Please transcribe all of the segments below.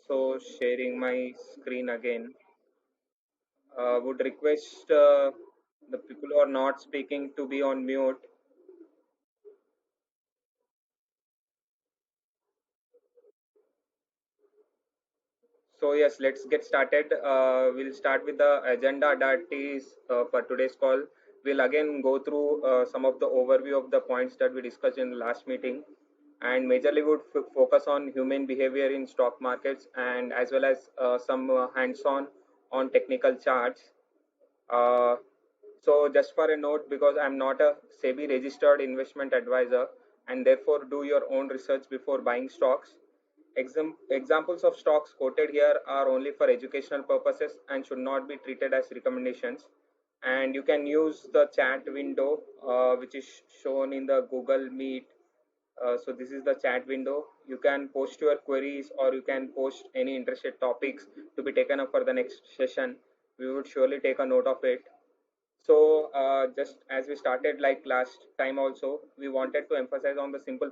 So sharing my screen again. Would request the people who are not speaking to be on mute. So yes, let's get started. We'll start with the agenda that is for today's call. We'll again go through some of the overview of the points that we discussed in the last meeting, and majorly would focus on human behavior in stock markets and as well as some hands-on on technical charts. Uh, so just for a note, because I'm not a SEBI registered investment advisor and therefore do your own research before buying stocks. Examples of stocks quoted here are only for educational purposes and should not be treated as recommendations. And you can use the chat window, which is shown in the Google Meet. So this is the chat window. You can post your queries or you can post any interested topics to be taken up for the next session. We would surely take a note of it. So, just as we started like last time, also, we wanted to emphasize on the simple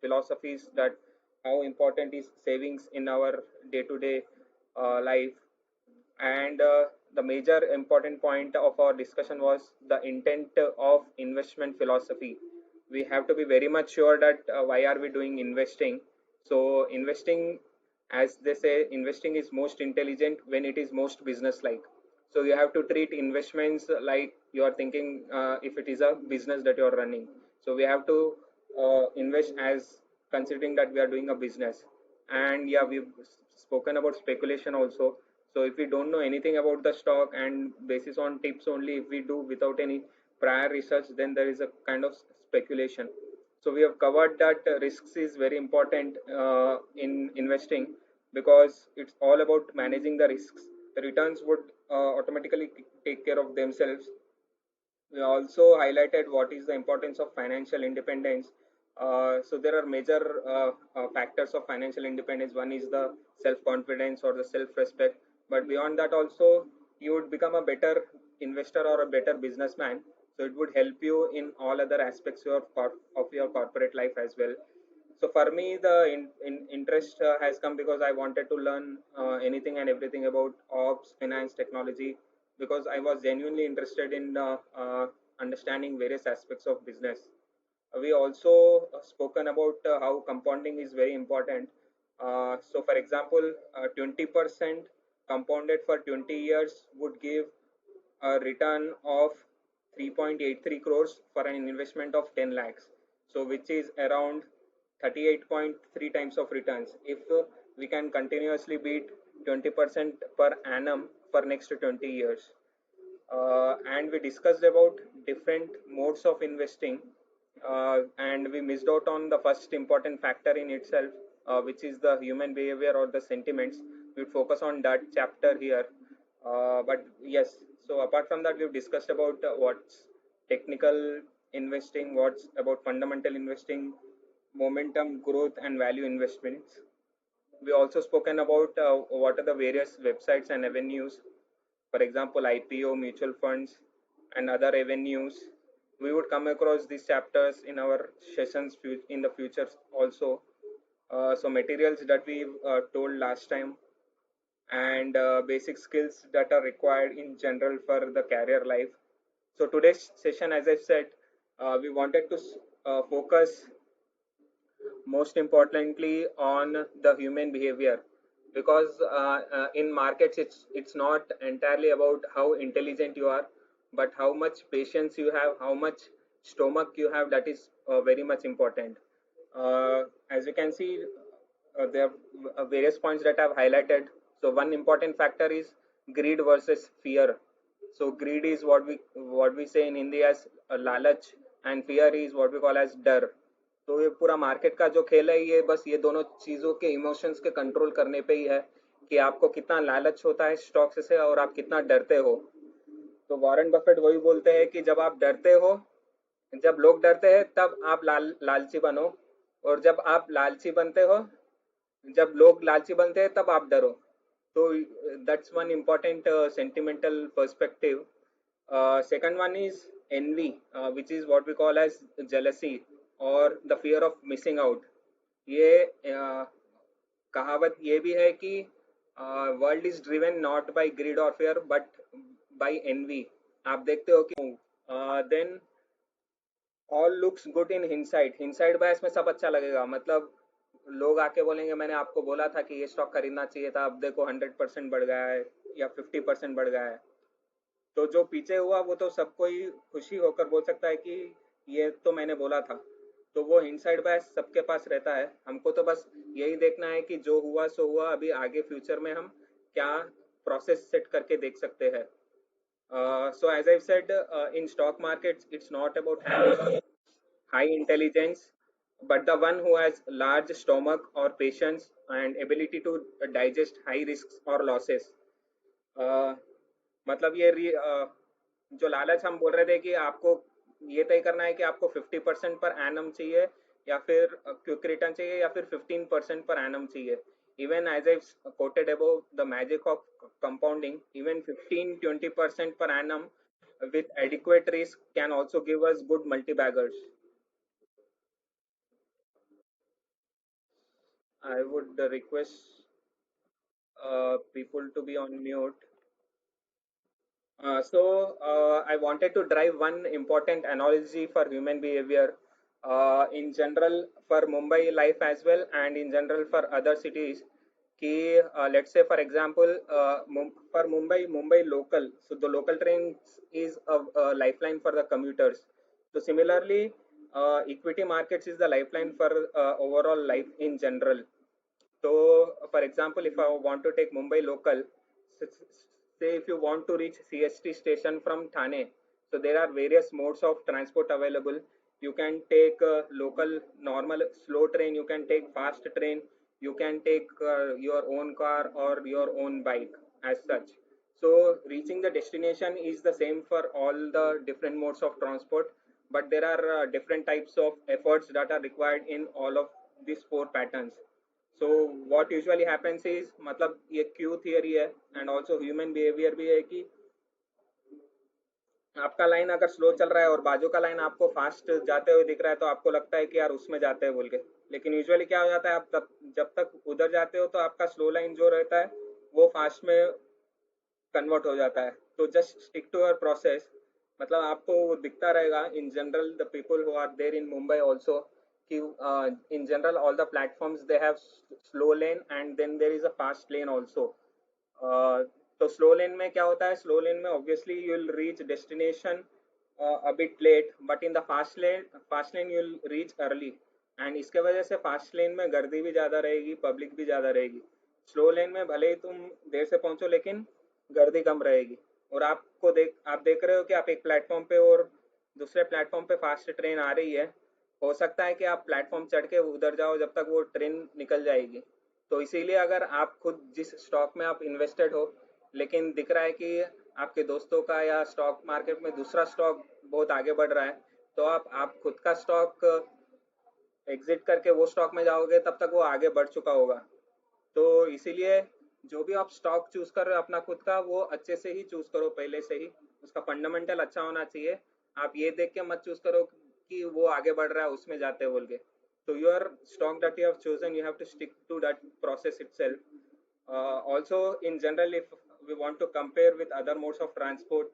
philosophies that how important is savings in our day to day life. And the major important point of our discussion was the intent of investment philosophy. We have to be very much sure that why are we doing investing. So, investing, as they say, investing is most intelligent when it is most business like. So you have to treat investments like you are thinking if it is a business that you are running. So we have to invest as considering that we are doing a business. And yeah, we've spoken about speculation also. So if we don't know anything about the stock and basis on tips only, if we do without any prior research, then there is a kind of speculation. So we have covered that risks is very important in investing because it's all about managing the risks. The returns would automatically take care of themselves. We also highlighted what is the importance of financial independence. So there are major factors of financial independence. One is the self-confidence or the self-respect. But beyond that, also you would become a better investor or a better businessman. So it would help you in all other aspects of your corporate life as well. So for me, the interest has come because I wanted to learn anything and everything about ops, finance, technology, because I was genuinely interested in understanding various aspects of business. We also spoken about how compounding is very important. So, for example, 20% compounded for 20 years would give a return of 3.83 crores for an investment of 10 lakhs. So, which is around 38.3 times of returns. If we can continuously beat 20% per annum for next 20 years. And we discussed about different modes of investing, and we missed out on the first important factor in itself, which is the human behavior or the sentiments. We focus on that chapter here. But yes, so apart from that, we've discussed about what's technical investing, what's about fundamental investing, momentum growth and value investments. We also spoken about what are the various websites and avenues, for example IPO, mutual funds, and other avenues. We would come across these chapters in our sessions in the future also. So materials that we told last time, and basic skills that are required in general for the career life. So today's session, as I said, we wanted to focus most importantly on the human behavior, because in markets it's not entirely about how intelligent you are, but how much patience you have, how much stomach you have, that is very much important. As you can see, there are various points that I've highlighted. So one important factor is greed versus fear. So greed is what we say in Hindi as lalach, and fear is what we call as dar. तो ये पूरा market का जो खेल है, ये बस ये दोनों चीजों के इमोशंस के कंट्रोल करने पे ही है कि आपको कितना लालच होता है स्टॉक से और आप कितना डरते हो. तो वॉरेन बफेट वही बोलते हैं कि जब आप डरते हो, जब लोग डरते हैं तब आप लालची बनो, और जब आप लालची बनते हो, जब लोग लालची बनते हैं तब आप डरो. तो that's one important sentimental perspective. Second one is envy, which is what we call as jealousy or the fear of missing out. ये कहावत ये भी है कि world is driven not by greed और फेयर बट बाय एनवी। आप देखते हो कि then all looks good in hindsight, hindsight bias में सब अच्छा लगेगा। मतलब लोग आके बोलेंगे मैंने आपको बोला था कि ये स्टॉक खरीदना चाहिए था, अब देखो 100% बढ़ गया है या 50% बढ़ गया है। तो जो पीछे हुआ वो तो सबको ही खुशी होकर बोल सकता है कि ये तो मैंने बोला था। तो वो इनसाइड बायस सबके पास रहता है। हमको तो बस यही देखना है कि जो हुआ सो हुआ, अभी आगे फ्यूचर में हम क्या प्रोसेस सेट करके देख सकते हैं। So as I've said, in stock markets, it's not about having high intelligence, but the one who has large stomach or patience and ability to digest high risks or losses. Uh, मतलब जो लालच हम बोल रहे थे कि आपको ये तय करना है कि आपको 50% पर एनम चाहिए या फिर क्विक रिटर्न चाहिए या फिर 15% पर एनम चाहिए। Even as I quoted above the magic of compounding, even 15-20% per annum with adequate risk can also give us good multi-baggers. I would request people to be on mute. I wanted to drive one important analogy for human behavior in general for Mumbai life as well, and in general for other cities. कि let's say for example, for Mumbai local, so the local trains is a lifeline for the commuters. So similarly, equity markets is the lifeline for overall life in general. So, for example, if I want to take Mumbai local, say if you want to reach CST station from Thane, so there are various modes of transport available. You can take local normal slow train, you can take fast train, you can take your own car or your own bike as such. So reaching the destination is the same for all the different modes of transport, but there are different types of efforts that are required in all of these four patterns. So what usually happens is, मतलब ये Q theory है and also human behaviour भी है कि आपका line अगर slow चल रहा है और बाजू का लाइन आपको फास्ट जाते हुए दिख रहा है तो आपको लगता है कि यार उसमें जाते हैं बोल के। लेकिन यूजुअली क्या हो जाता है, आप तब जब तक उधर जाते हो तो आपका स्लो लाइन जो रहता है वो फास्ट में कन्वर्ट हो जाता है। तो just stick to your process. मतलब आपको वो दिखता रहेगा in general the people who are there in Mumbai also कि in general all the platforms they have slow lane and then there is a fast lane also. तो slow lane में क्या होता है, स्लो लेन में obviously you will reach destination a bit late, but in the fast lane you'll reach early, and इसके वजह से fast lane में गर्दी भी ज़्यादा रहेगी, पब्लिक भी ज़्यादा रहेगी। स्लो लेन में भले ही तुम देर से पहुंचो लेकिन गर्दी कम रहेगी। और आप देख रहे हो कि आप एक प्लेटफॉर्म पे और दूसरे प्लेटफॉर्म पे फास्ट ट्रेन आ रही है। हो सकता है कि आप प्लेटफॉर्म चढ़ के उधर जाओ जब तक वो ट्रेन निकल जाएगी। तो इसीलिए अगर आप खुद जिस स्टॉक में आप इन्वेस्टेड हो लेकिन दिख रहा है कि आपके दोस्तों का या स्टॉक मार्केट में दूसरा स्टॉक बहुत आगे बढ़ रहा है, तो आप खुद का स्टॉक एग्जिट करके वो स्टॉक में जाओगे तब तक वो आगे बढ़ चुका होगा। तो इसीलिए जो भी आप स्टॉक चूज कर रहे हो अपना खुद का, वो अच्छे से ही चूज करो, पहले से ही उसका फंडामेंटल अच्छा होना चाहिए। आप ये देख के मत चूज करो कि वो आगे बढ़ रहा है उसमें जाते बोल के। तो your stock that you have chosen you have to stick to that process itself. also in general, if we want to compare with other modes of transport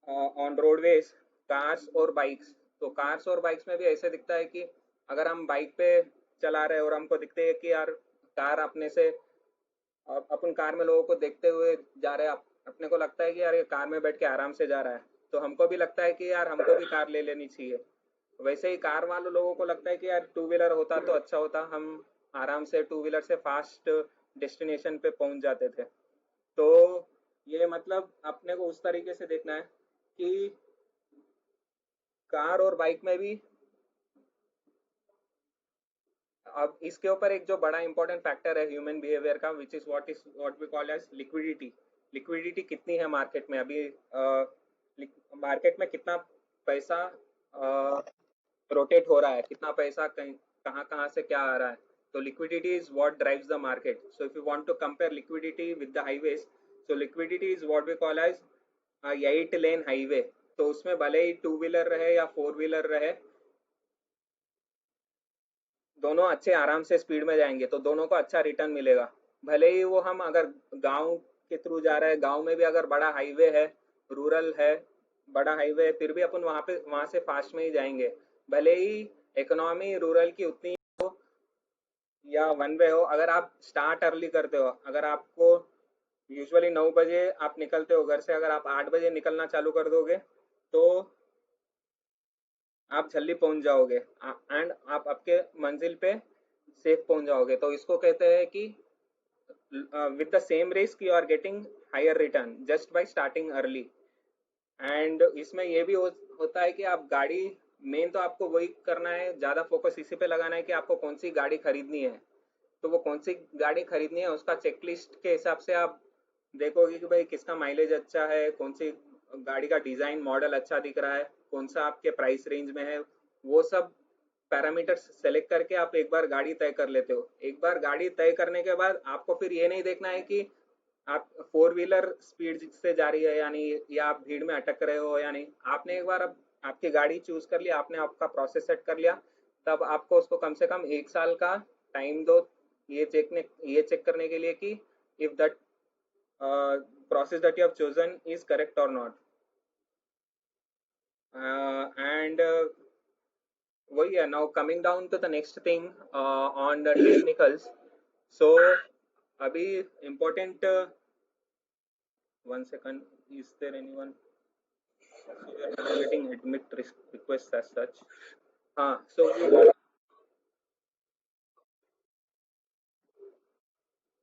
on roadways, cars और बाइक्स, तो cars और bikes में भी ऐसे दिखता है कि अगर हम बाइक पे चला रहे हैं और हमको दिखते है कि यार कार अपने से अपन कार में लोगों को देखते हुए जा रहे हैं, अपने को लगता है कि यार ये कार में बैठ के आराम से जा रहा है, तो हमको भी लगता है कि यार हमको भी कार ले लेनी चाहिए। वैसे ही कार वाले लोगों को लगता है कि यार टू व्हीलर होता तो अच्छा होता, हम आराम से टू व्हीलर से फास्ट डेस्टिनेशन पे पहुंच जाते थे। तो ये मतलब अपने को उस तरीके से देखना है कि कार और बाइक में भी। अब इसके ऊपर एक जो बड़ा इंपॉर्टेंट फैक्टर है ह्यूमन बिहेवियर का, which is what we call as liquidity. Liquidity कितनी है मार्केट में अभी, मार्केट में कितना पैसा रोटेट हो रहा है, कितना पैसा कहीं कहाँ कहाँ से क्या आ रहा है। तो liquidity is what drives the market. So if you want to compare liquidity with the highways, so liquidity is what we call as 8 lane highway. तो उसमें भले ही टू व्हीलर रहे या फोर व्हीलर रहे, दोनों अच्छे आराम से स्पीड में जाएंगे तो दोनों को अच्छा रिटर्न मिलेगा। भले ही वो हम अगर गांव के थ्रू जा रहे हैं, गांव में भी अगर बड़ा हाईवे है, रूरल है, बड़ा हाईवे है, फिर भी अपन वहां से फास्ट में ही जाएंगे। भले ही इकोनॉमी रूरल की उतनी हो या वन वे हो, अगर आप स्टार्ट अर्ली करते हो, अगर आपको यूजुअली 9 बजे आप निकलते हो घर से, अगर आप 8 बजे निकलना चालू कर दोगे तो आप जल्दी पहुंच जाओगे एंड आप आपके मंजिल पे सेफ पहुंच जाओगे। तो इसको कहते हैं कि with the same risk you are getting higher return just by starting early. And इसमें ये भी होता है कि आप गाड़ी, मेन तो आपको वही करना है, ज़्यादा फोकस इसी पे लगाना है कि आपको कौन सी गाड़ी खरीदनी है। तो वो कौन सी गाड़ी खरीदनी है उसका चेकलिस्ट के हिसाब से आप देखोगे कि भाई किसका माइलेज अच्छा है, कौन सी गाड़ी का डिज़ाइन मॉडल अच्छा दिख रहा है, कौन सा आपके प्राइस रेंज में है। वो सब पैरामीटर्स सेलेक्ट करके आप एक बार गाड़ी तय कर लेते हो। एक बार गाड़ी तय करने के बाद आपको फिर ये नहीं देखना है कि आप फोर व्हीलर स्पीड से जा रही है या नहीं, या आप भीड़ में अटक रहे हो या नहीं। आपने एक बार अब आपकी गाड़ी चूज कर लिया, आपने आपका प्रोसेस सेट कर लिया, तब आपको उसको कम से कम 1 साल का टाइम दो ये चेक करने के लिए कि if that process that you have chosen is correct or not। And वही है। Now coming down to the next thing on the technicals. So अभी important, one second, is there anyone, we are not getting admit requests as such। हाँ, so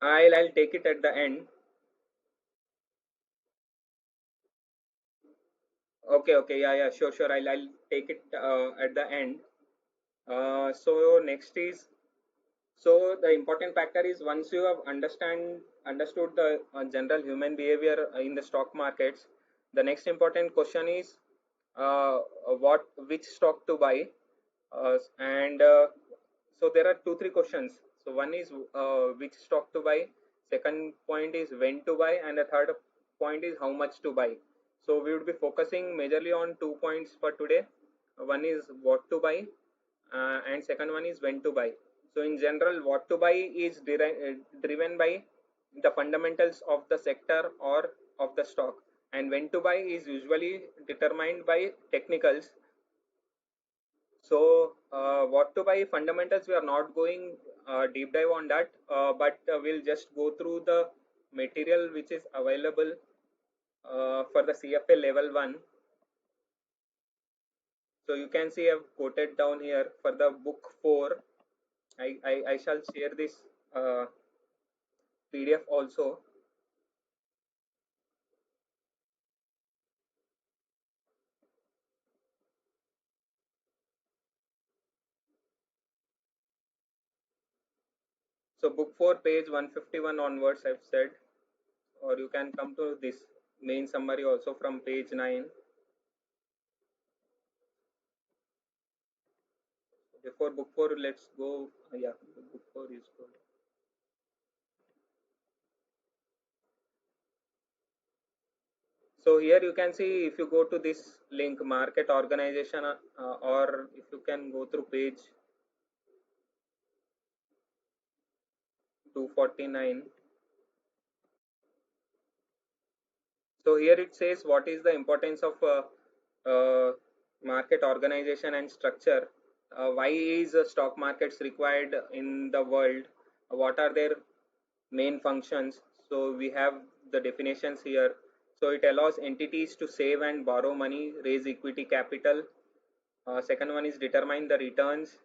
I'll take it at the end। Okay, okay, yeah, yeah, sure, sure, I'll take it at the end। So next is, so the important factor is once you have understood the general human behavior in the stock markets, the next important question is what which stock to buy, and so there are 2 3 questions। So one is which stock to buy, second point is when to buy, and the third point is how much to buy। So we would be focusing majorly on 2 points for today. One is what to buy, and second one is when to buy। So in general, what to buy is driven by the fundamentals of the sector or of the stock, and when to buy is usually determined by technicals। So what to buy fundamentals, we are not going deep dive on that, but we'll just go through the material which is available for the CFA level 1। So you can see I've quoted down here for the book 4। I shall share this PDF also। So book 4 page 151 onwards I've said, or you can come to this main summary also from page 9। Before book 4, let's go, yeah, book 4 is good। So here you can see, if you go to this link market organization, or if you can go through page 249। So here it says what is the importance of market organization and structure, why is stock markets required in the world, what are their main functions। So we have the definitions here। So it allows entities to save and borrow money, raise equity capital, second one is determine the returns,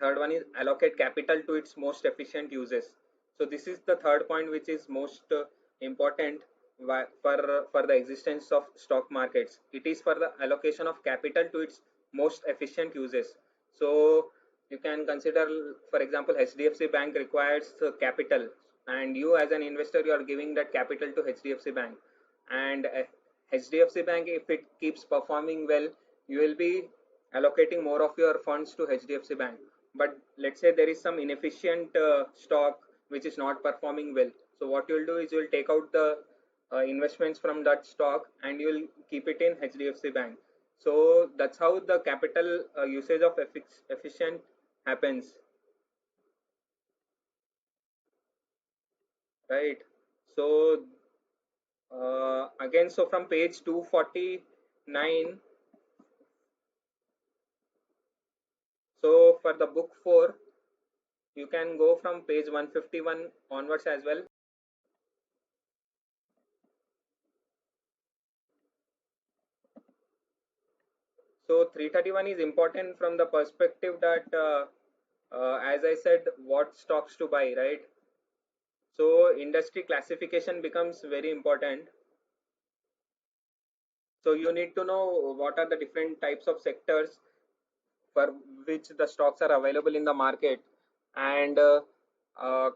third one is allocate capital to its most efficient uses। So this is the third point which is most important for the existence of stock markets, it is for the allocation of capital to its most efficient uses। So you can consider, for example, HDFC Bank requires capital, and you as an investor you are giving that capital to HDFC Bank, and HDFC Bank, if it keeps performing well, you will be allocating more of your funds to HDFC Bank। But let's say there is some inefficient stock which is not performing well, so what you will do is you will take out the investments from that stock and you will keep it in HDFC Bank। So that's how the capital usage of efficient happens, right? So again, so from page 249, so for the book 4, you can go from page 151 onwards as well. So 331 is important from the perspective that, as I said, what stocks to buy, right? So industry classification becomes very important. So you need to know what are the different types of sectors for which the stocks are available in the market, and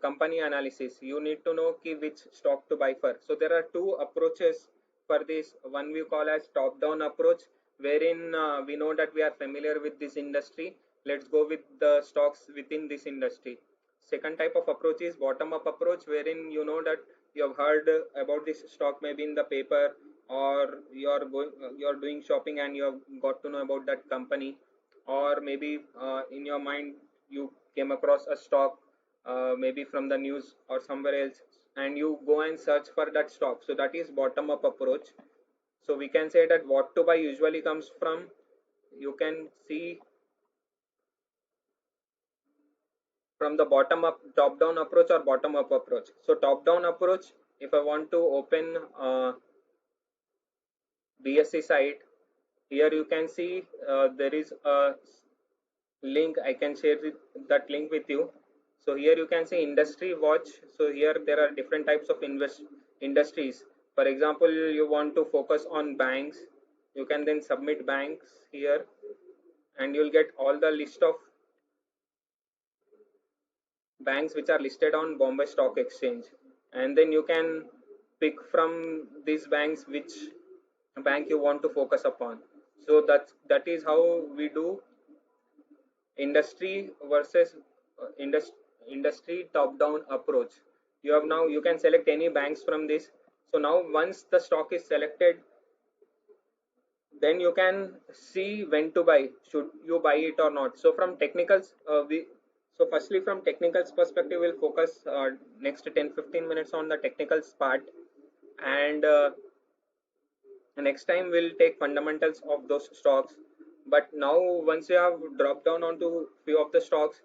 company analysis. You need to know ki which stock to buy for. So there are two approaches for this. One we call as top down approach, wherein we know that we are familiar with this industry, let's go with the stocks within this industry. Second type of approach is bottom up approach, wherein you know that you have heard about this stock maybe in the paper, or you're doing shopping and you have got to know about that company, or maybe in your mind you came across a stock, maybe from the news or somewhere else, and you go and search for that stock. So that is bottom up approach. So we can say that what to buy usually comes from, you can see, from the bottom up, top down approach or bottom up approach. So top down approach, if I want to open BSC site, here you can see there is a link. I can share that link with you. So here you can see industry watch. So here there are different types of industries. For example, you want to focus on banks, you can then submit banks here, and you'll get all the list of banks which are listed on Bombay Stock Exchange, and then you can pick from these banks which bank you want to focus upon. So that is how we do industry versus industry top down approach. You have, now you can select any banks from this. So now once the stock is selected, then you can see when to buy, should you buy it or not. So from technicals, we so firstly from technicals perspective, we'll focus next 10-15 minutes on the technicals part, and next time we'll take fundamentals of those stocks. But now once you have dropped down onto few of the stocks,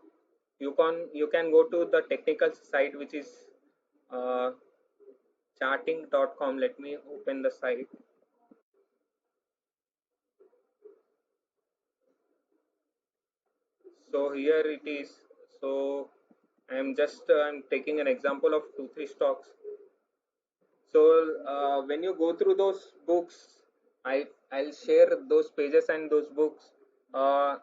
you can go to the technical site, which is uh, charting.com. Let me open the site. So here it is. So I'm taking an example of 2-3 stocks. So when you go through those books, I'll share those pages and those books. uh,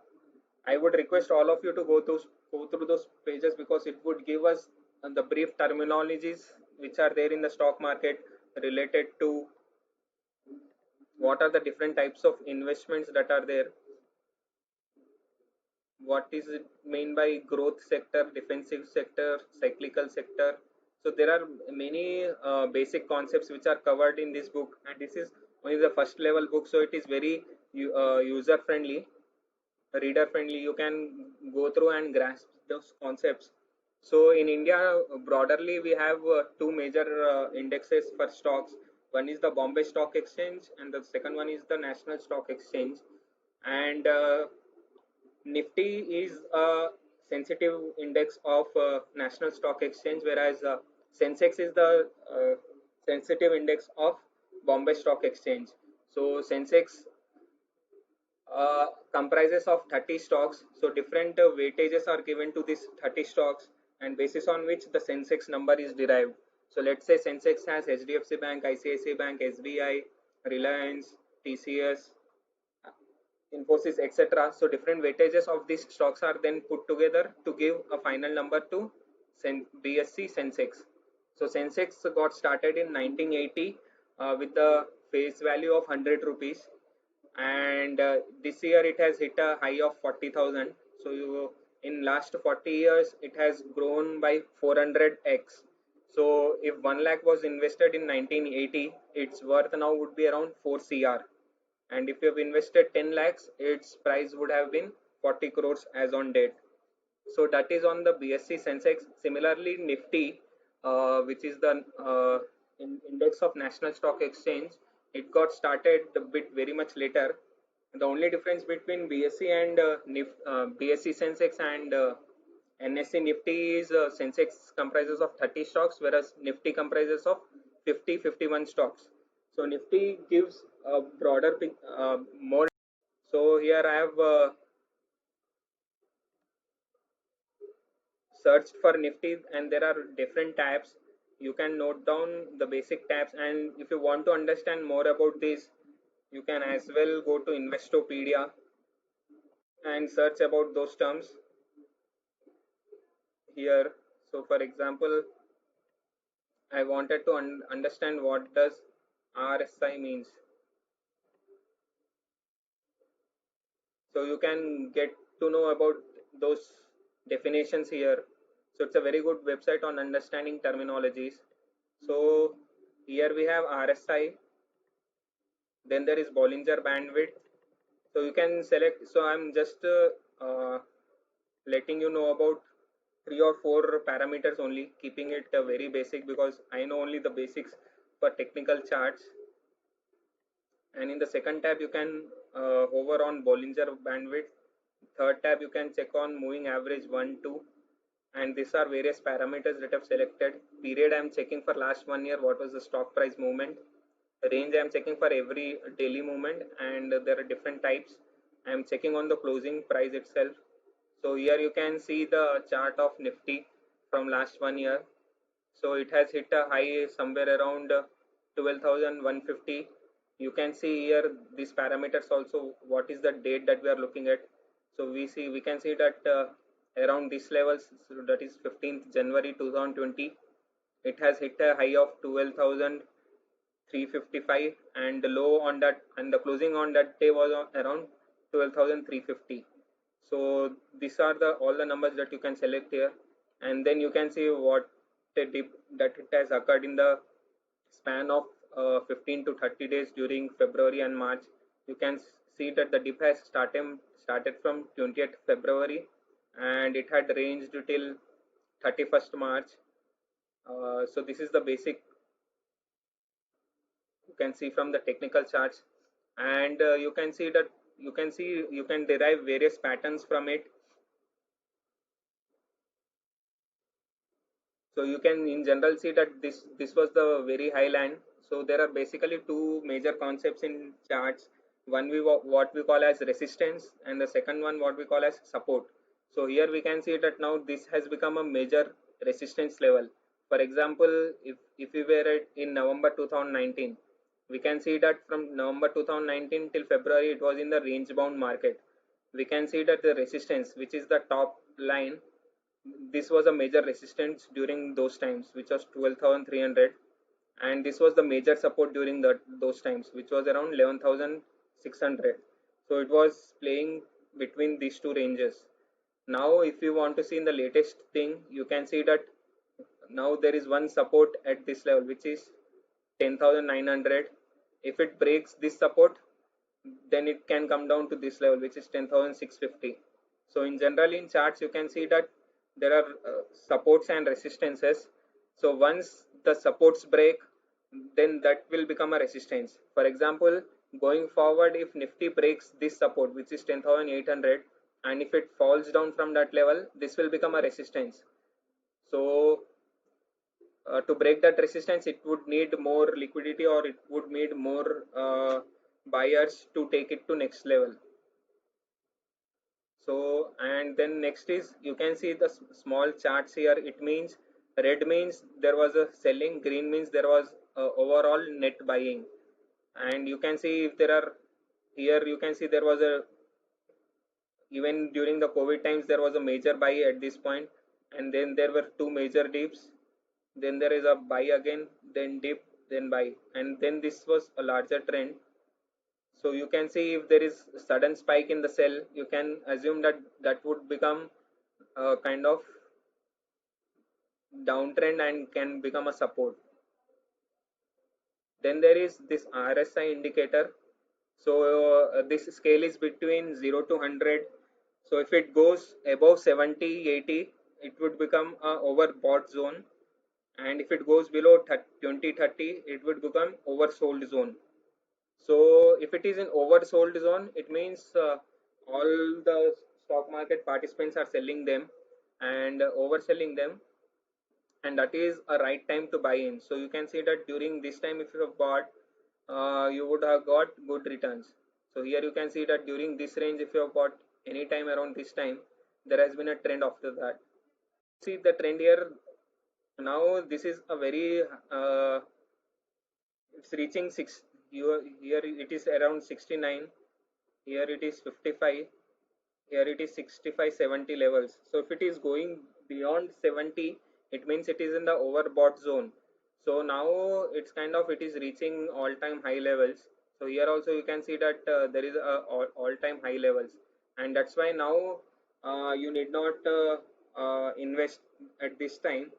I would request all of you to go through those pages, because it would give us the brief terminologies which are there in the stock market, related to what are the different types of investments that are there, what is it mean by growth sector, defensive sector, cyclical sector. So there are many basic concepts which are covered in this book, and this is only the first level book, so it is very user friendly, reader friendly. You can go through and grasp those concepts. So in India, broadly we have two major indexes for stocks. One is the Bombay Stock Exchange, and the second one is the National Stock Exchange. And Nifty is a sensitive index of National Stock Exchange, whereas Sensex is the sensitive index of Bombay Stock Exchange. So Sensex comprises of 30 stocks. So different weightages are given to these 30 stocks, and basis on which the Sensex number is derived. So let's say Sensex has HDFC Bank, ICICI Bank, SBI, Reliance, TCS, Infosys, etc. So different weightages of these stocks are then put together to give a final number to BSC Sensex. So Sensex got started in 1980 with the face value of 100 rupees, and this year it has hit a high of 40,000. So in last 40 years it has grown by 400x. So if 1 lakh was invested in 1980, its worth now would be around 4 cr, and if you have invested 10 lakhs, its price would have been 40 crores as on date. So that is on the BSE Sensex. Similarly, Nifty, which is the index of National Stock Exchange, it got started a bit very much later. The only difference between BSE and BSE Sensex and NSE Nifty is Sensex comprises of 30 stocks, whereas Nifty comprises of 51 stocks. So Nifty gives a broader more. So here I have searched for Nifty, and there are different tabs. You can note down the basic tabs, and if you want to understand more about this, you can as well go to Investopedia and search about those terms here. So for example, I wanted to understand what does RSI means. So you can get to know about those definitions here. So it's a very good website on understanding terminologies. So here we have RSI, then there is Bollinger Bandwidth. So you can select. So I'm just letting you know about 3 or 4 parameters only, keeping it very basic because I know only the basics for technical charts. And in the second tab you can hover on Bollinger Bandwidth. Third tab you can check on moving average 1 2, and these are various parameters that I've selected. Period, I'm checking for last 1 year what was the stock price movement. Range, I'm checking for every daily movement, and there are different types. I'm checking on the closing price itself. So here you can see the chart of Nifty from last 1 year. So it has hit a high somewhere around 12,150. You can see here these parameters also, what is the date that we are looking at. So we can see that around these levels, so that is 15th January 2020, it has hit a high of 12,355, and the low on that, and the closing on that day was around 12,350. So these are the all the numbers that you can select here, and then you can see what the dip that it has occurred in the span of 15 to 30 days during February and March. You can see that the dip has started from 20th February, and it had ranged till 31st March. So this is the basic you can see from the technical charts, and you can derive various patterns from it. So you can in general see that this was the very high line. So there are basically two major concepts in charts. One, what we call as resistance, and the second one what we call as support. So here we can see that now this has become a major resistance level. For example, if we were in November 2019, we can see that from November 2019 till February it was in the range bound market. We can see that the resistance, which is the top line, this was a major resistance during those times, which was 12,300, and this was the major support during those times, which was around 11,600. So it was playing between these two ranges. Now if you want to see in the latest thing, you can see that now there is one support at this level, which is 10,900. If it breaks this support, then it can come down to this level, which is 10,650. So in general in charts you can see that there are supports and resistances. So once the supports break, then that will become a resistance. For example, going forward, if Nifty breaks this support, which is 10,800, and if it falls down from that level, this will become a resistance. So to break that resistance, it would need more liquidity, or it would need more buyers to take it to next level. So and then next is, you can see the small charts here. It means red means there was a selling, green means there was overall net buying. And you can see if there are, here you can see there was a, even during the COVID times there was a major buy at this point, and then there were two major dips, then there is a buy again, then dip, then buy, and then this was a larger trend. So you can see if there is a sudden spike in the sell, you can assume that that would become a kind of downtrend and can become a support. Then there is this RSI indicator. So this scale is between 0 to 100. So if it goes above 70, 80, it would become a overbought zone, and if it goes below 20, 30, it would become oversold zone. So if it is in oversold zone, it means all the stock market participants are selling them and overselling them, and that is a right time to buy in. So you can see that during this time, if you have bought, you would have got good returns. So here you can see that during this range, if you have bought any time around this time, there has been a trend after that. See the trend here now. This is a very it's reaching six. Here it is around 69. Here it is 55. Here it is 65, 70 levels. So if it is going beyond 70, it means it is in the overbought zone. So now it's kind of, it is reaching all-time high levels. So here also you can see that there is a all-time high levels, and that's why now you need not invest at this time,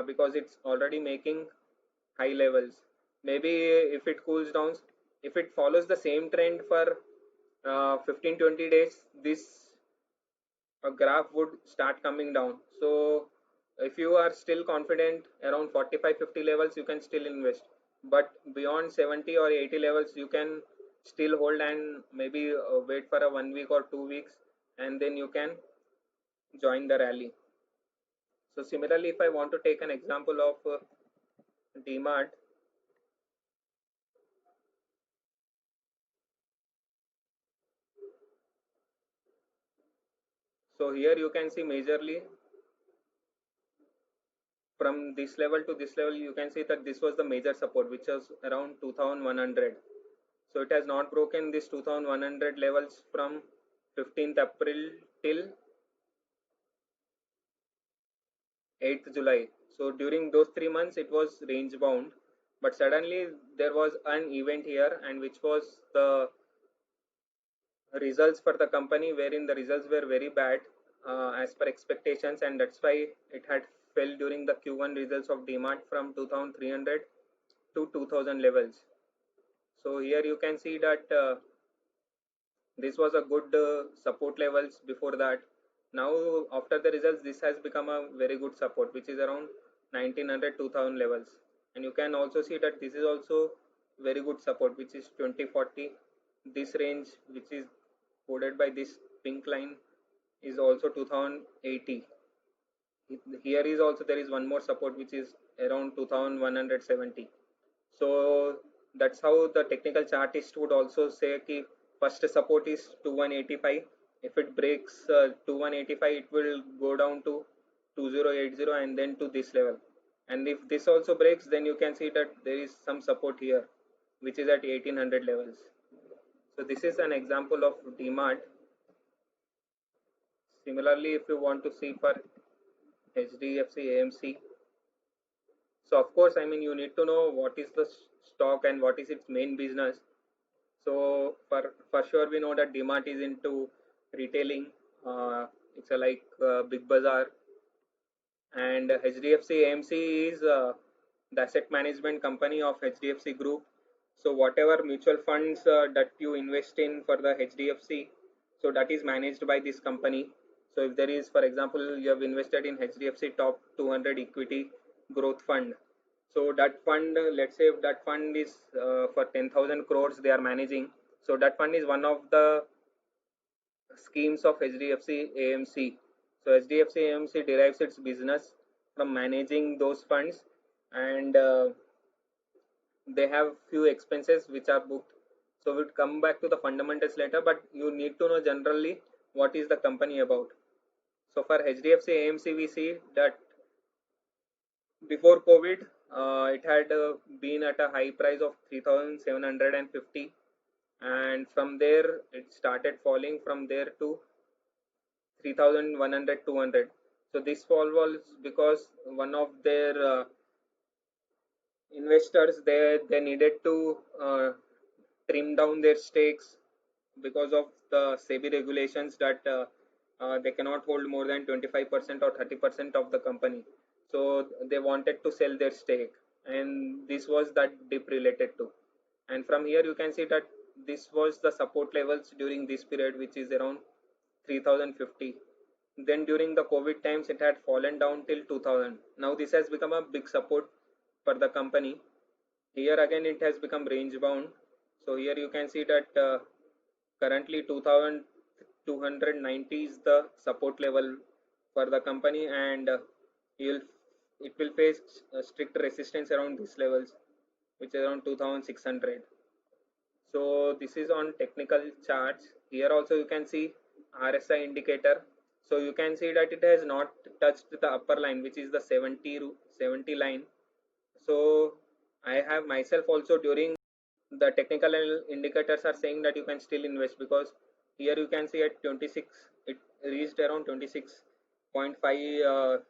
because it's already making high levels. Maybe if it cools down, if it follows the same trend for 15-20 days, this graph would start coming down. So if you are still confident around 45-50 levels, you can still invest, but beyond 70 or 80 levels, you can still hold and maybe wait for a 1 week or 2 weeks, and then you can join the rally. So similarly, if I want to take an example of DMart, so here you can see majorly from this level to this level, you can see that this was the major support, which was around 2100. So it has not broken this 2100 levels from 15th April till 8th July. So during those 3 months, it was range bound, but suddenly there was an event here, and which was the results for the company, wherein the results were very bad as per expectations, and that's why it had fell during the Q1 results of DMart from 2300 to 2000 levels. So here you can see that this was a good support levels before that. Now after the results, this has become a very good support, which is around 1900 2000 levels. And you can also see that this is also very good support, which is 2040. This range, which is coded by this pink line, is also 2080. Here is also, there is one more support, which is around 2170. So that's how the technical chartist would also say ki first support is 2185. If it breaks 2185, it will go down to 2080 and then to this level. And if this also breaks, then you can see that there is some support here, which is at 1800 levels. So this is an example of DMART. Similarly, if you want to see for HDFC AMC, so of course, I mean, you need to know what is the stock and what is its main business. So for sure, we know that DMart is into retailing. It's a like Big Bazaar, and HDFC AMC is the asset management company of HDFC Group. So whatever mutual funds that you invest in for the HDFC, so that is managed by this company. So if there is, for example, you have invested in HDFC Top 200 Equity Growth Fund, so that fund, let's say if that fund is for 10,000 crores they are managing. So that fund is one of the schemes of HDFC AMC. So HDFC AMC derives its business from managing those funds, and they have few expenses which are booked. So we'll come back to the fundamentals later, but you need to know generally what is the company about. So for HDFC AMC, we see that before COVID, it had been at a high price of 3,750, and from there it started falling from there to 3,100, 200. So this fall was because one of their investors, they needed to trim down their stakes because of the SEBI regulations that they cannot hold more than 25% or 30% of the company. So they wanted to sell their stake, and this was that dip related to. And from here you can see that this was the support levels during this period, which is around 3050. Then during the COVID times, it had fallen down till 2000. Now this has become a big support for the company. Here again, it has become range bound. So here you can see that currently 2290 is the support level for the company, and you'll it will face strict resistance around these levels, which is around 2600. So this is on technical charts. Here also you can see RSI indicator. So you can see that it has not touched the upper line, which is the 70 line. So I have myself also, during the technical indicators are saying that you can still invest, because here you can see at 26 it reached around 26.5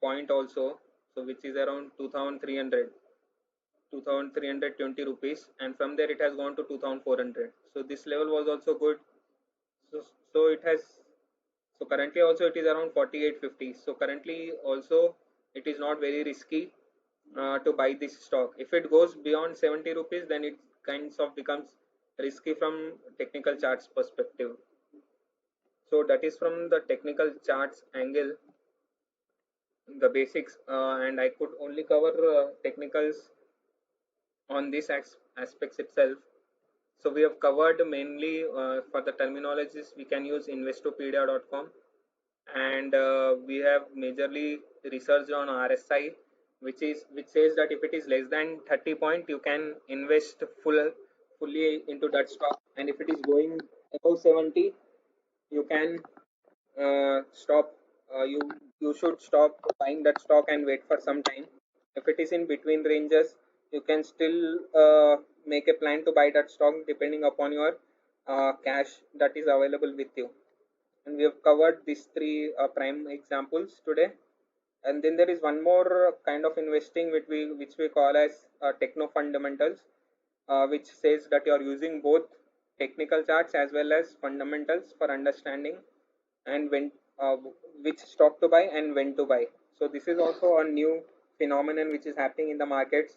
point also, so which is around 2320 rupees, and from there it has gone to 2400. So this level was also good. so, so it has so currently also it is around 4850. So currently also it is not very risky to buy this stock. If it goes beyond 70 rupees, then it kinds of becomes risky from technical charts perspective. So that is from the technical charts angle, the basics, and I could only cover technicals on these aspects itself. So we have covered mainly for the terminologies. We can use investopedia.com, and we have majorly researched on RSI, which says that if it is less than 30 point, you can invest fully into that stock, and if it is going above 70, you can stop. You should stop buying that stock and wait for some time. If it is in between ranges, you can still make a plan to buy that stock depending upon your cash that is available with you. And we have covered these three prime examples today. And then there is one more kind of investing which we call as techno fundamentals, which says that you are using both technical charts as well as fundamentals for understanding and when which stock to buy and when to buy. So this is also a new phenomenon which is happening in the markets.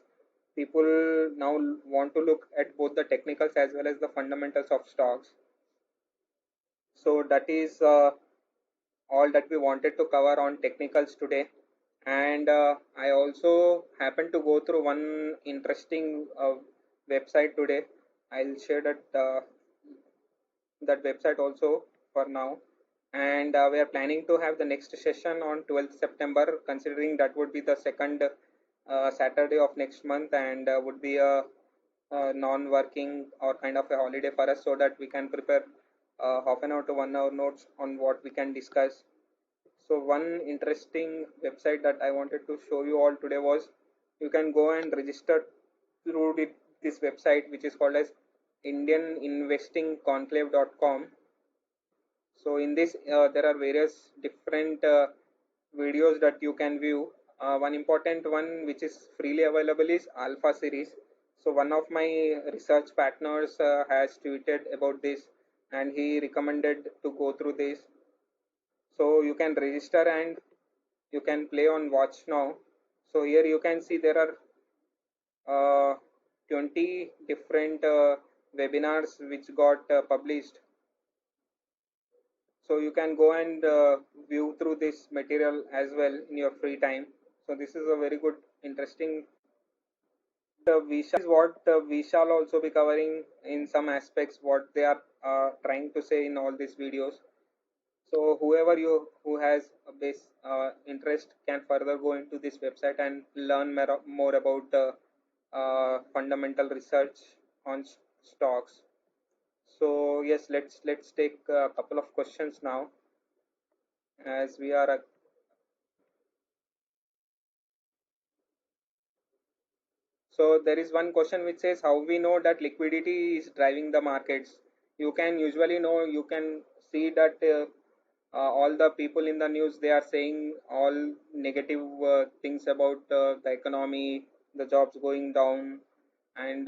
People now want to look at both the technicals as well as the fundamentals of stocks. So that is all that we wanted to cover on technicals today. And I also happened to go through one interesting website today. I'll share that website also for now. And we are planning to have the next session on 12th September, considering that would be the second Saturday of next month, and would be a non-working or kind of a holiday for us, so that we can prepare half an hour to 1 hour notes on what we can discuss. So one interesting website that I wanted to show you all today was, you can go and register through this website, which is called as indianinvestingconclave.com. So in this there are various different videos that you can view. One important one which is freely available is Alpha series. So one of my research partners has tweeted about this, and he recommended to go through this. So you can register and you can play on watch now. So here you can see there are 20 different webinars which got published. So you can go and view through this material as well in your free time. So this is a very good interesting. The we shall is what we shall also be covering in some aspects what they are trying to say in all these videos. So whoever you who has a base interest can further go into this website and learn more about fundamental research on stocks. So yes, let's take a couple of questions now, as we are so there is one question which says, how we know that liquidity is driving the markets. You can usually know, you can see that all the people in the news, they are saying all negative things about the economy, the jobs going down, and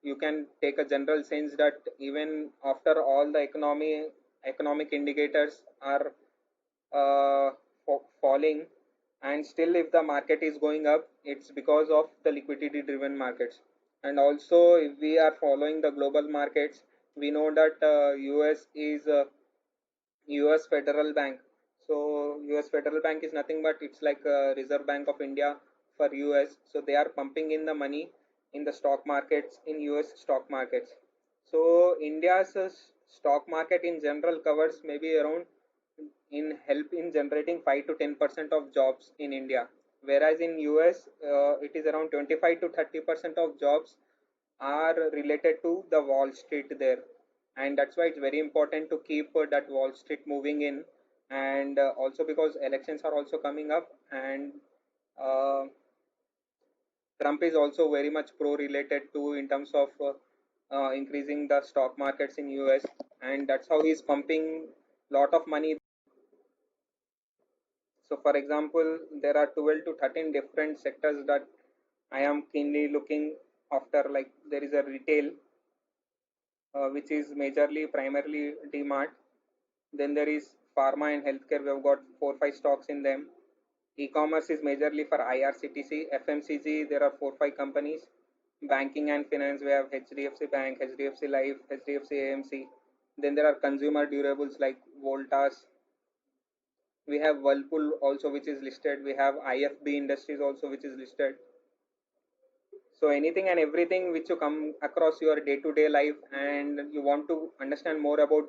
you can take a general sense that even after all the economic indicators are falling, and still if the market is going up, it's because of the liquidity driven markets. And also if we are following the global markets, we know that us is US Federal Bank. So US Federal Bank is nothing but it's like a Reserve Bank of India for US. So they are pumping in the money in the stock markets in US stock markets. So India's stock market in general covers maybe around in help in generating 5 to 10% of jobs in India, whereas in US it is around 25 to 30% of jobs are related to the Wall Street there, and that's why it's very important to keep that Wall Street moving in, and also because elections are also coming up, and uh, Trump is also very much pro related to in terms of increasing the stock markets in US, and that's how he's pumping lot of money. So, for example, there are 12 to 13 different sectors that I am keenly looking after. Like there is a retail, which is majorly primarily DMart. Then there is pharma and healthcare. We have got 4 5 stocks in them. E-commerce is majorly for IRCTC. FMCG, there are 4 5 companies. Banking and finance, we have HDFC Bank, HDFC Life, HDFC AMC. Then there are consumer durables like Voltas. We have Whirlpool also, which is listed. We have IFB Industries also, which is listed. So anything and everything which you come across your day-to-day life and you want to understand more about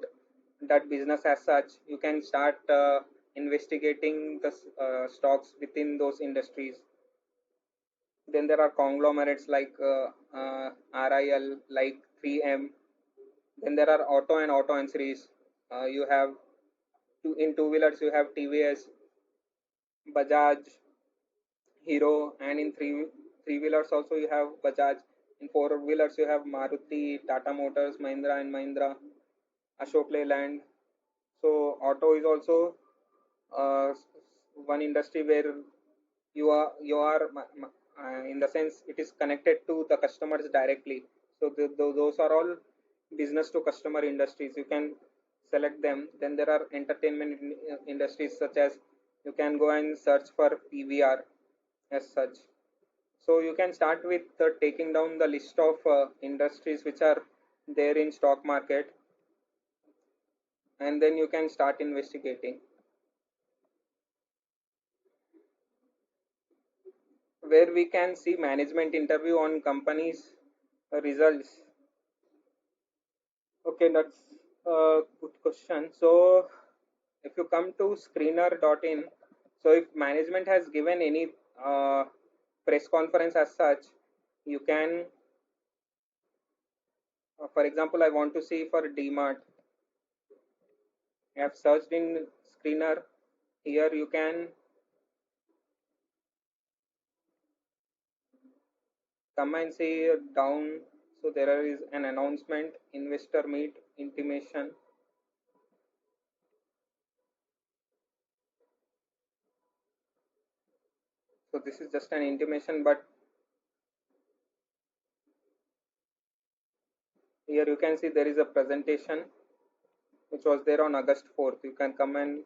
that business as such, you can start investigating the stocks within those industries. Then there are conglomerates like RIL, like 3M. Then there are auto and auto ancillaries. You have in two wheelers you have TVS, Bajaj, Hero, and in three wheelers also you have Bajaj. In four wheelers you have Maruti, Tata Motors, Mahindra and Mahindra, Ashok Leyland. So auto is also uh, one industry where you are in the sense it is connected to the customers directly. So those are all business to customer industries. You can select them. Then there are entertainment industries such as you can go and search for PVR as such. So you can start with taking down the list of industries which are there in stock market, and then you can start investigating where we can see management interview on companies results. Okay, that's a good question. So if you come to screener.in, so if management has given any press conference as such, you can, for example, I want to see for DMart. I have searched in screener. Here you can come and see down. So there is an announcement, investor meet, intimation. So this is just an intimation, but here you can see there is a presentation which was there on August 4th. You can come and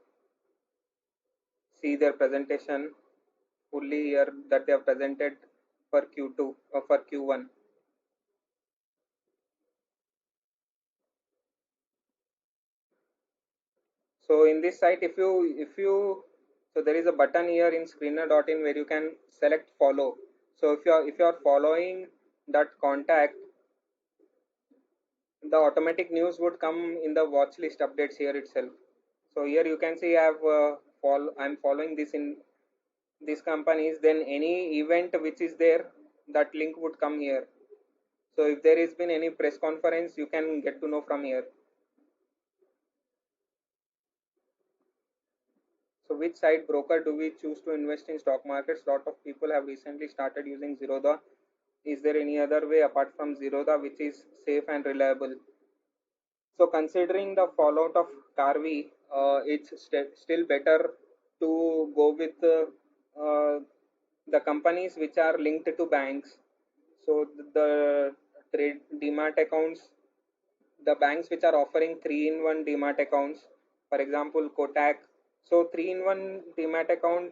see their presentation fully here that they have presented for Q2 or for Q1. So in this site, if you so there is a button here in screener.in where you can select follow. So if you are following that contact, the automatic news would come in the watch list updates here itself. So here you can see I'm following this in these companies. Then any event which is there, that link would come here. So if there has been any press conference, you can get to know from here. So which site broker do we choose to invest in stock markets? Lot of people have recently started using Zerodha. Is there any other way apart from Zerodha which is safe and reliable? So considering the fallout of Carvey, it's still better to go with uh, the companies which are linked to banks. So the trade demat accounts, the banks which are offering 3-in-1 demat accounts, for example, Kotak. So 3-in-1 demat account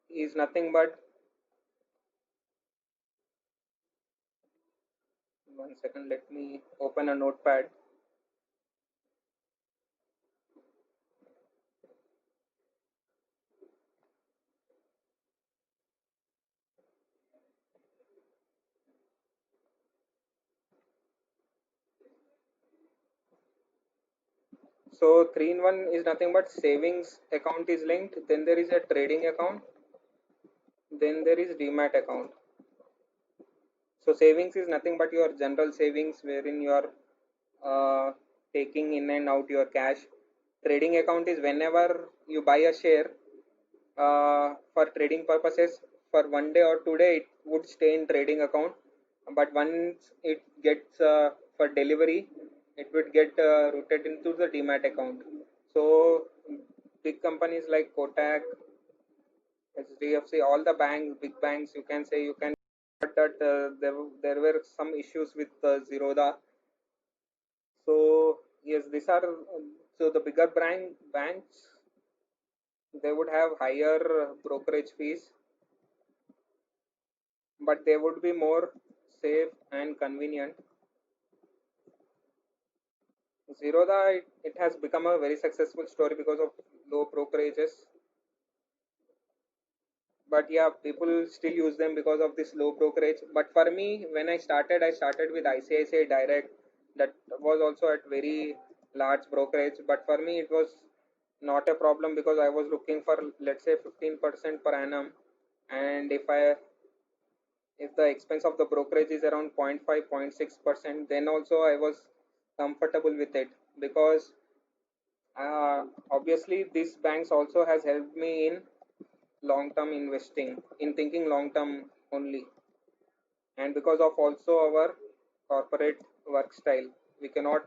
is nothing but, one second, let me open a notepad. So 3-in-1 is nothing but savings account is linked. Then there is a trading account. Then there is demat account. So savings is nothing but your general savings wherein you are uh, taking in and out your cash. Trading account is whenever you buy a share for trading purposes for 1 day or 2 day, it would stay in trading account. But once it gets for delivery, it would get routed into the demat account. So big companies like Kotak, HDFC, all the banks, big banks, you can say you can that there were some issues with Zerodha. So yes, these are so the bigger banks they would have higher brokerage fees, but they would be more safe and convenient. Zerodha it has become a very successful story because of low brokerages. But yeah, people still use them because of this low brokerage. But for me, when I started with ICICI Direct. That was also at very large brokerage. But for me, it was not a problem because I was looking for let's say 15% per annum, and if the expense of the brokerage is around 0.5 0.6%, then also I was comfortable with it because obviously these banks also has helped me in long term investing, in thinking long term only, and because of also our corporate work style, we cannot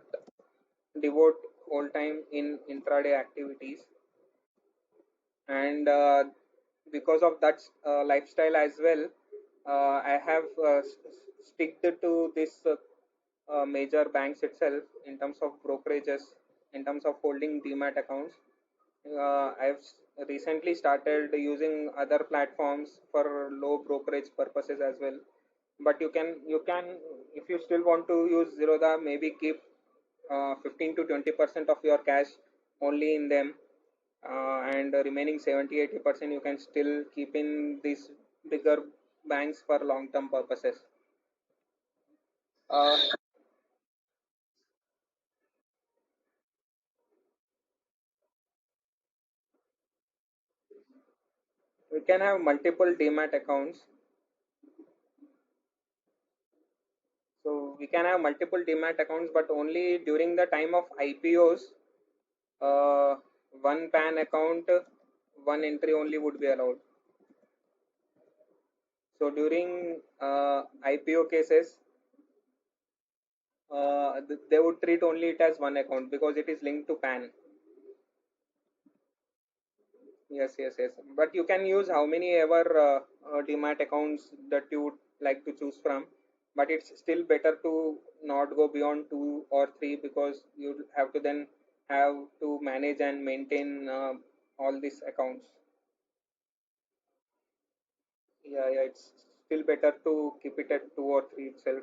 devote whole time in intraday activities. And because of that lifestyle as well, I have sticked to this major banks itself in terms of brokerages, in terms of holding demat accounts. I've recently started using other platforms for low brokerage purposes as well. But you can if you still want to use Zerodha, maybe keep 15 to 20% of your cash only in them, and the remaining 70-80% you can still keep in these bigger banks for long term purposes. uh, we can have multiple demat accounts. So we can have multiple demat accounts, but only during the time of IPOs, uh, one PAN account, one entry only would be allowed. So during IPO cases, they would treat only it as one account because it is linked to PAN. Yes, yes, yes. But you can use how many ever demat accounts that you would like to choose from. But it's still better to not go beyond two or three because you have to then have to manage and maintain all these accounts. Yeah, yeah. It's still better to keep it at two or three itself.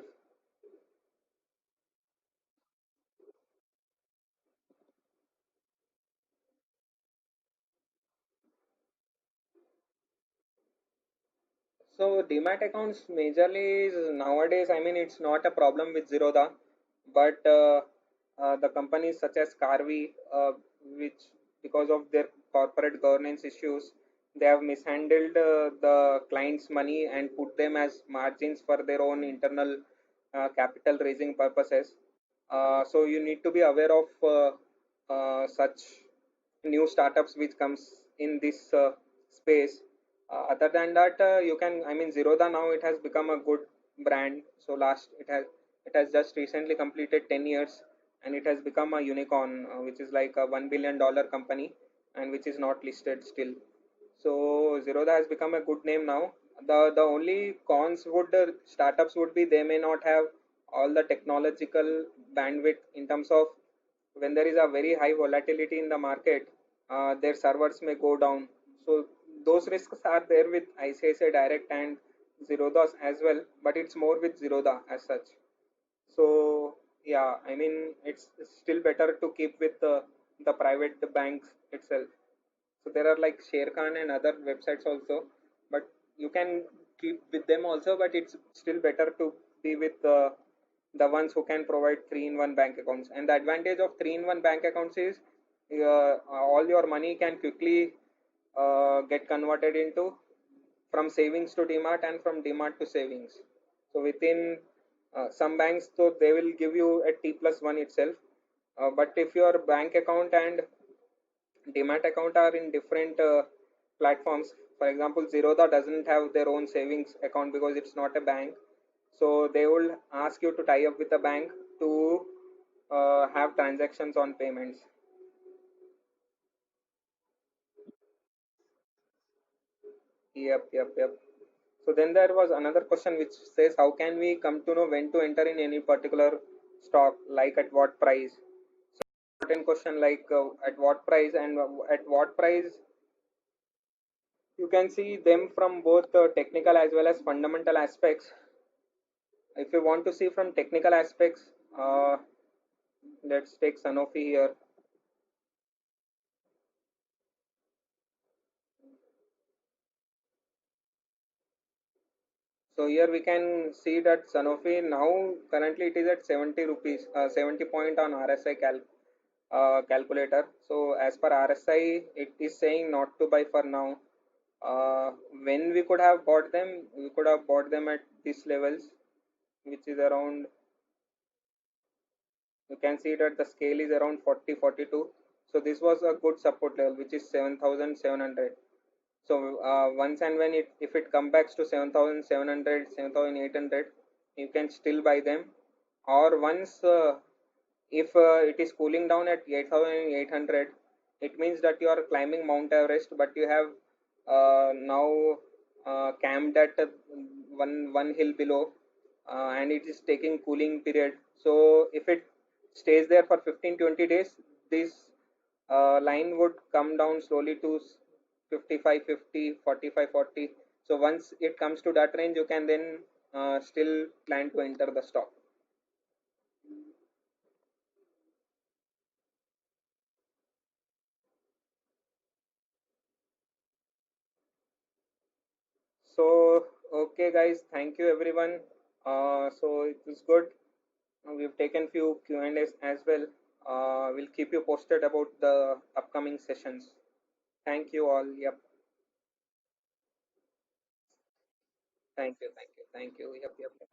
So demat accounts majorly is nowadays. I mean, it's not a problem with Zerodha, but the companies such as Carvey, which because of their corporate governance issues, they have mishandled the clients' money and put them as margins for their own internal capital raising purposes. So you need to be aware of such new startups which comes in this space. Other than that, you can. I mean, Zerodha now it has become a good brand. So last it has just recently completed 10 years, and it has become a unicorn, which is like a $1 billion company, and which is not listed still. So Zerodha has become a good name now. The only cons would startups would be they may not have all the technological bandwidth in terms of when there is a very high volatility in the market, their servers may go down. So those risks are there with ICICI Direct and Zerodha as well, but it's more with Zerodha as such. So yeah, I mean it's still better to keep with the private banks itself. So there are like Sharekhan and other websites also, but you can keep with them also. But it's still better to be with the ones who can provide three-in-one bank accounts. And the advantage of three-in-one bank accounts is all your money can quickly get converted into from savings to demat and from demat to savings. So within some banks, so they will give you a T plus one itself. But if your bank account and demat account are in different platforms, for example, Zerodha doesn't have their own savings account because it's not a bank. So they will ask you to tie up with a bank to have transactions on payments. Yep, yep, yep. So then there was another question which says, how can we come to know when to enter in any particular stock, like at what price? Certain question like at what price and at what price you can see them from both technical as well as fundamental aspects. If you want to see from technical aspects, let's take Sanofi here. So here we can see that Sanofi now currently it is at 70 rupees, 70 point on RSI calculator. So as per RSI, it is saying not to buy for now. When we could have bought them, we could have bought them at these levels, which is around, you can see that the scale is around 40 42. So this was a good support level, which is 7,700. So once and when it, if it comes back to 7,700, 7,800, you can still buy them. Or once if it is cooling down at 8,800, it means that you are climbing Mount Everest, but you have now camped at one hill below, and it is taking cooling period. So if it stays there for 15-20 days, this line would come down slowly to 55 50, 45 40. So once it comes to that range, you can then still plan to enter the stock. So, okay, guys, thank you everyone. So it was good. We've taken few Q&As as well. We'll keep you posted about the upcoming sessions. Thank you all. Yep. Thank you. Thank you. Thank you. Yep. Yep. Yep.